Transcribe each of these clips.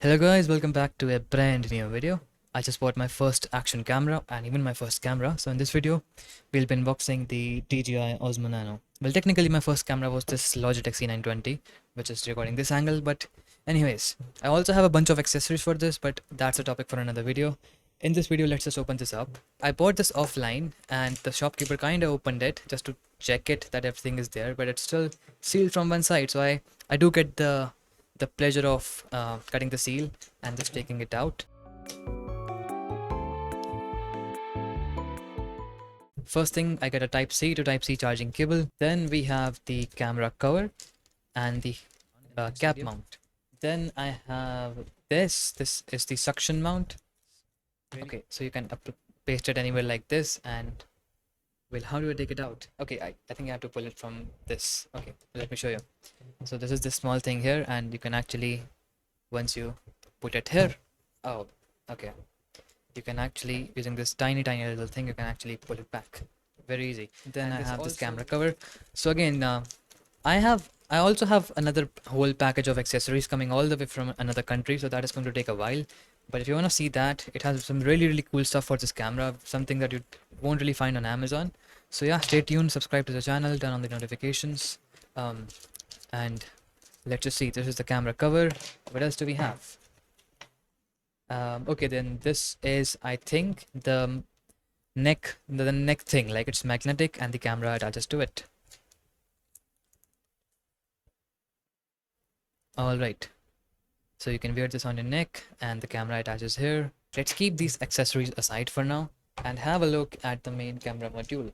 Hello guys, welcome back to a brand new video. I just bought my first action camera and even my first camera. So in this video, we'll be unboxing the DJI Osmo Nano. Well, technically my first camera was this Logitech C920, which is recording this angle. But anyways, I also have a bunch of accessories for this, but that's a topic for another video. In this video, let's just open this up. I bought this offline and the shopkeeper kind of opened it just to check it that everything is there, but it's still sealed from one side. So I do get the pleasure of cutting the seal and just taking it out. First thing, I get a type C to type C charging cable. Then we have the camera cover and the cap mount. Then I have this is the suction mount. Okay, so you can paste it anywhere like this. And well, how do I take it out? Okay, I think I have to pull it from this. Okay, let me show you. So this is this small thing here, and you can actually, once you put it here, oh, okay, you can actually, using this tiny little thing, you can actually pull it back. Very easy. Then I have this camera cover. So again, I also have another whole package of accessories coming all the way from another country, so that is going to take a while. But if you want to see that, it has some really cool stuff for this camera, something that you won't really find on Amazon. So yeah, stay tuned, subscribe to the channel, turn on the notifications, and let's just see. This is the camera cover. What else do we have? Okay, then this is, I think, the neck thing, like it's magnetic and the camera attaches to it. All right, so you can wear this on your neck and the camera attaches here. Let's keep these accessories aside for now and have a look at the main camera module.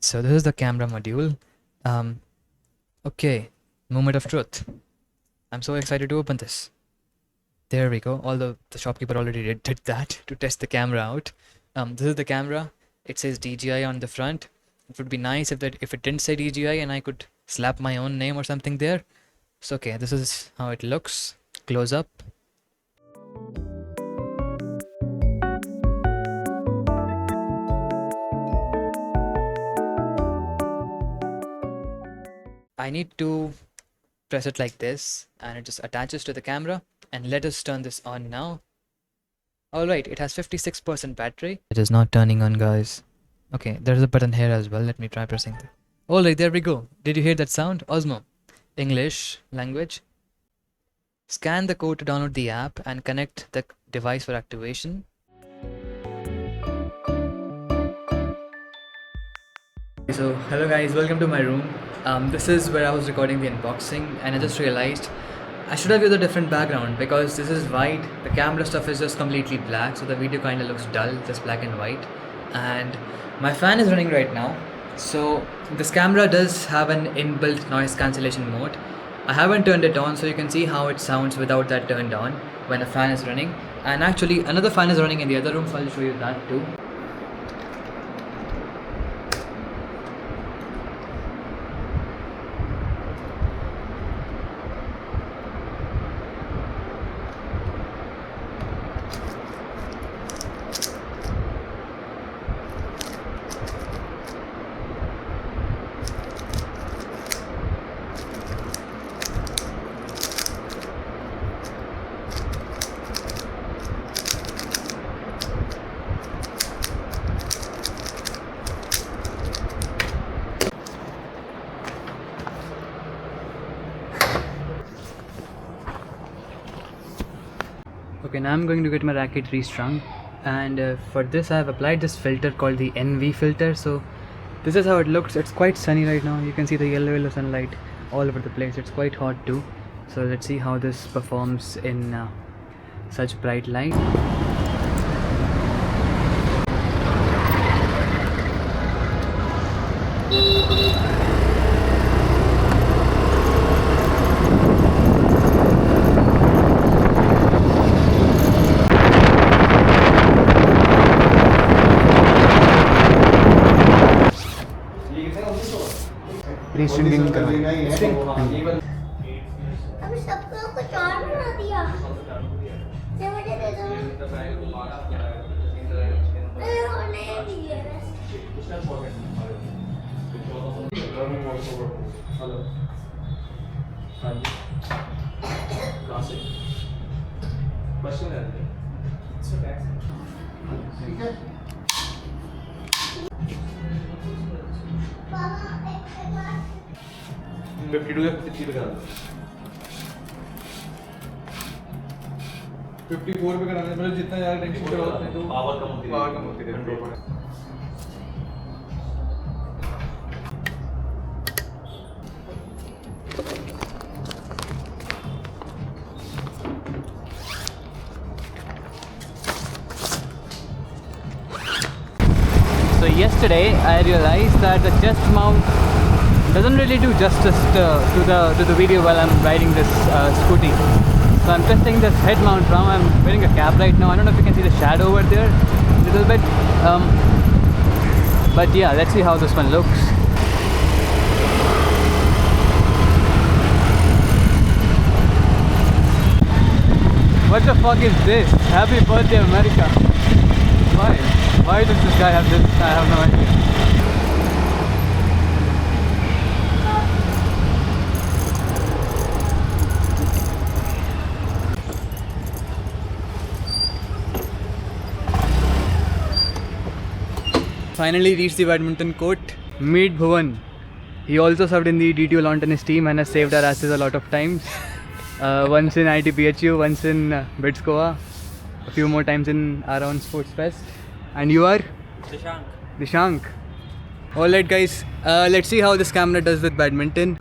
So this is the camera module. Okay, moment of truth. I'm so excited to open this. There we go. Although the shopkeeper already did that to test the camera out. This is the camera. It says DJI on the front. It would be nice if it didn't say DJI and I could slap my own name or something there. So okay, this is how it looks. Close up. I need to press it like this and it just attaches to the camera. And let us turn this on now. Alright, it has 56% battery. It is not turning on, guys. Okay, there's a button here as well. Let me try pressing that. Alright, there we go. Did you hear that sound? Osmo. English language. Scan the code to download the app and connect the device for activation. So hello guys, welcome to my room. This is where I was recording the unboxing and I just realized I should have used a different background because this is white. The camera stuff is just completely black, so the video kind of looks dull, just black and white. And my fan is running right now. So this camera does have an inbuilt noise cancellation mode. I haven't turned it on, so you can see how it sounds without that turned on when the fan is running. And actually another fan is running in the other room, so I'll show you that too. Okay, now I'm going to get my racket restrung, and for this I have applied this filter called the NV filter. So this is how it looks. It's quite sunny right now. You can see the yellow sunlight all over the place. It's quite hot too. So let's see how this performs in such bright light. रीस्ट्रिंग करवाएं। अभी सबको कुछ और बना दिया। ये मुझे दे दो। नहीं दिए हेलो हाँ जी कहाँ से पापा एक बार 52 या 53 पे करा दो 54 पे कराना है मतलब जितना ज़्यादा टेंशन करो उतने तो पावर कम होती है So yesterday I realized that the chest mount doesn't really do justice to the video while I'm riding this Scooty. So I'm testing this head mount now. I'm wearing a cap right now. I don't know if you can see the shadow over there a little bit. But yeah, let's see how this one looks. What the fuck is this? Happy birthday, America. Why? Why does this guy have this? I have no idea. Finally reached the badminton court. Meet Bhuvan. He also served in the DJI Lawn Tennis team and has saved our asses a lot of times. Once in ITPHU, once in Bidskoa, a few more times in our own sports fest. And you are? Dishank. Alright guys, let's see how this camera does with badminton.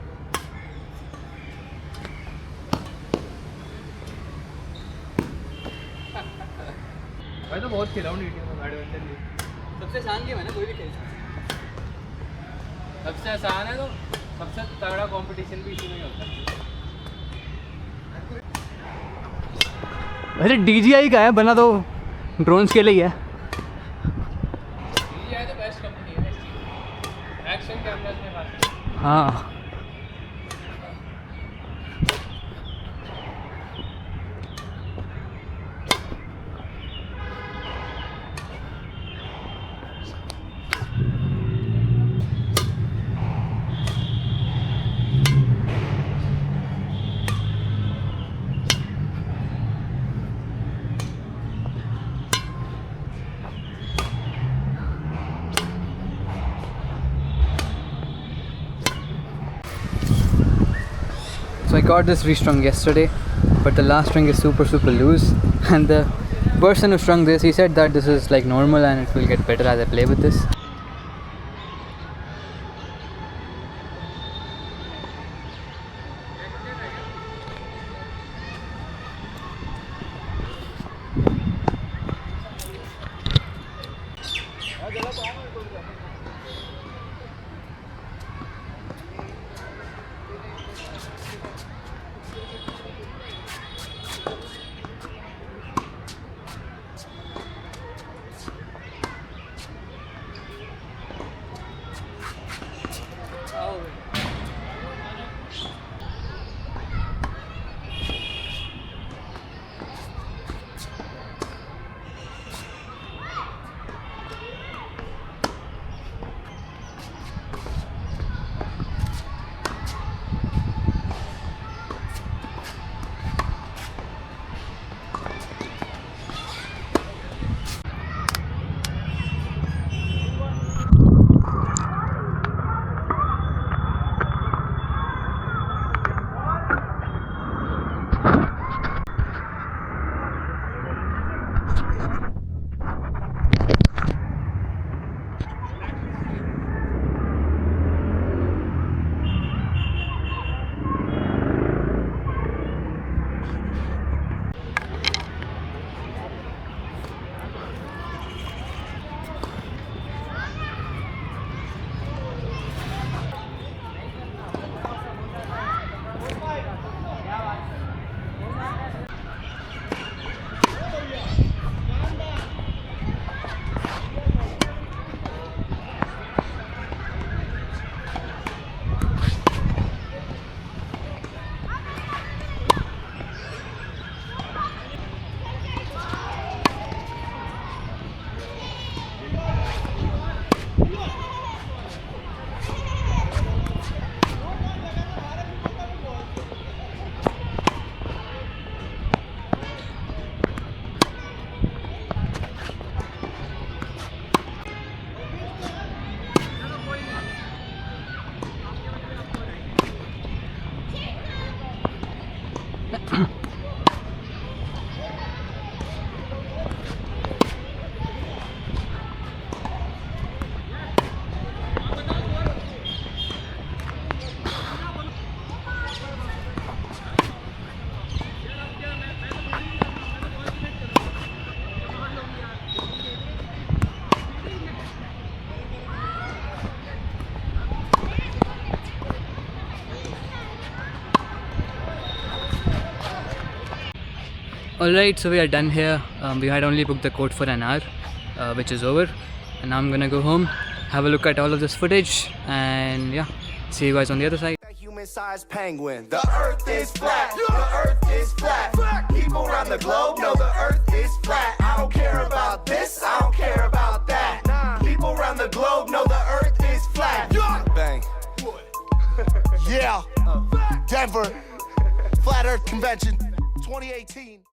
मैं तो बहुत खेला हूँ badminton भी सबसे आसान game है ना कोई भी खेल सबसे आसान है तो सबसे तगड़ा कंपटीशन भी इसी में ही होता है वैसे DJI का है बना तो ड्रोन्स के लिए ही है DJI तो बेस्ट कंपनी है एक्शन कैमरास में खास हाँ So I got this restrung yesterday, but the last string is super loose, and the person who strung this, he said that this is like normal and it will get better as I play with this. Alright, so we are done here. We had only booked the court for an hour, which is over. And now I'm gonna go home, have a look at all of this footage, and yeah, see you guys on the other side. Human-sized penguin. The earth is flat. The earth is flat. People around the globe know the earth is flat. I don't care about this. I don't care about that. People around the globe know the earth is flat. Bang. Yeah. Denver. Flat Earth Convention 2018.